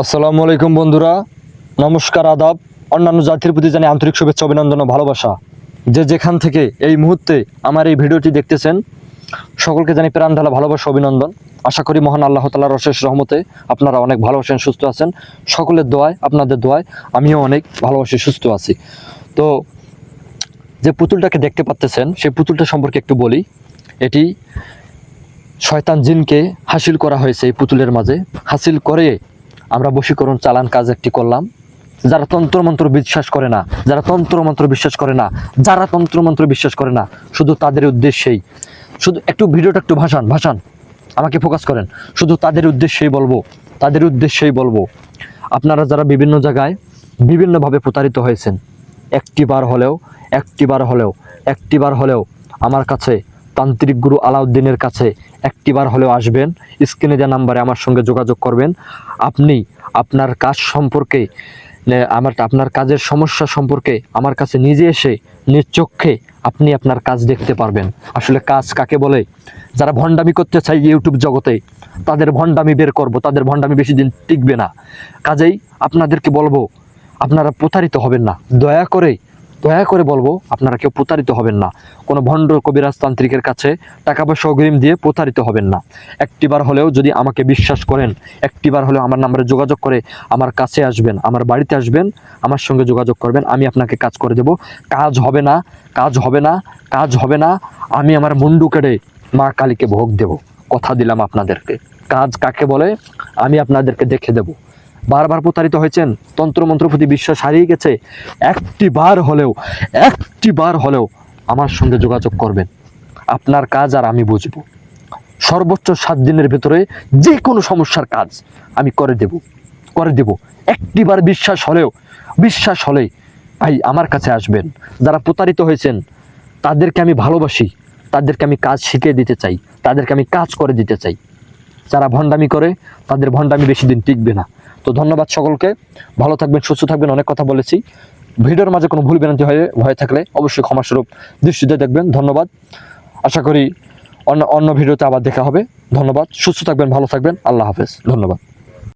আসসালামু আলাইকুম বন্ধুরা, নমস্কার, আদাব। অন্যান্য জাতির প্রতি জানি আন্তরিক শুভেচ্ছা, অভিনন্দন ও ভালোবাসা। যে যেখান থেকে এই মুহূর্তে আমার এই ভিডিওটি দেখতেছেন, সকলকে জানি প্রাণ ঢালা ভালোবাসা, অভিনন্দন। আশা করি মহান আল্লাহ তাআলার অশেষ রহমতে আপনারা অনেক ভালো আছেন, সুস্থ আছেন। সকলের দোয়ায়, আপনাদের দোয়ায় আমিও অনেক ভালোবাসি, সুস্থ আছি। তো যে পুতুলটাকে দেখতে পাচ্ছেন, সেই পুতুলটা সম্পর্কে একটু বলি। এটি শয়তান জিনকে হাসিল করা হয়েছে এই পুতুলের মাঝে। হাসিল করে আমরা বশীকরণ চালান কাজ একটি করলাম। যারা তন্ত্রমন্ত্র বিশ্বাস করে না, যারা তন্ত্রমন্ত্র বিশ্বাস করে না, যারা তন্ত্রমন্ত্র বিশ্বাস করে না, শুধু তাদের উদ্দেশ্যেই, শুধু একটু ভিডিওটা একটু ভাসান, আমাকে ফোকাস করেন। শুধু তাদের উদ্দেশ্যেই বলবো, তাদের উদ্দেশ্যেই বলবো, আপনারা যারা বিভিন্ন জায়গায় বিভিন্নভাবে প্রতারিত হয়েছেন, একটিবার হলেও আমার কাছে, তান্ত্রিক গুরু আলাউদ্দিনের কাছে একটিবার হলেও আসবেন। স্ক্রিনে দেওয়া নাম্বারে আমার সঙ্গে যোগাযোগ করবেন। আপনি আপনার কাজ সম্পর্কে, আপনার কাজের সমস্যা সম্পর্কে আমার কাছে নিজে এসে নিজ চোখে আপনি আপনার কাজ দেখতে পারবেন। আসলে কাজ কাকে বলে? যারা ভণ্ডামি করতে চায় ইউটিউব জগতে, তাদের ভণ্ডামি বের করব, তাদের ভণ্ডামি বেশি দিন টিকবে না। কাজেই আপনাদেরকে বলবো, আপনারা প্রতারিত হবেন না। দয়া করে বলবো, আপনারা কেউ প্রতারিত হবেন না। কোনো ভণ্ড কবিরাজ তান্ত্রিকের কাছে টাকা পয়সা অগ্রিম দিয়ে প্রতারিত হবেন না। একটিবার হলেও যদি আমাকে বিশ্বাস করেন, একটিবার হলেও আমার নাম্বারে যোগাযোগ করে আমার কাছে আসবেন, আমার বাড়িতে আসবেন, আমার সঙ্গে যোগাযোগ করবেন। আমি আপনাকে কাজ করে দেব। কাজ হবে না, আমি আমার মুন্ডু কেটে মা কালীকে ভোগ দেব। কথা দিলাম আপনাদেরকে। কাজ কাকে বলে আমি আপনাদেরকে দেখে দেব। বারবার প্রতারিত হয়েছেন, তন্ত্রমন্ত্র প্রতি বিশ্বাস হারিয়ে গেছে, একটিবার হলেও আমার সঙ্গে যোগাযোগ করবেন। আপনার কাজ আর আমি বুঝবো। সর্বোচ্চ 7 দিনের ভেতরে যে কোনো সমস্যার কাজ আমি করে দেব। একটিবার বিশ্বাস হলেই ভাই আমার কাছে আসবেন। যারা প্রতারিত হয়েছেন তাদেরকে আমি ভালোবাসি, তাদেরকে আমি কাজ শিখিয়ে দিতে চাই, তাদেরকে আমি কাজ করে দিতে চাই। যারা ভণ্ডামি করে, তাদের ভণ্ডামি বেশি দিন টিকবে না। তো ধন্যবাদ সকলকে, ভালো থাকবেন, সুস্থ থাকবেন। অনেক কথা বলেছি, ভিডিওর মাঝে কোনো ভুল ভ্রান্তি হয়ে থাকলে অবশ্যই ক্ষমাস্বরূপ দৃষ্টিতে দেখবেন। ধন্যবাদ। আশা করি অন্য ভিডিওতে আবার দেখা হবে। ধন্যবাদ, সুস্থ থাকবেন, ভালো থাকবেন। আল্লাহ হাফেজ, ধন্যবাদ।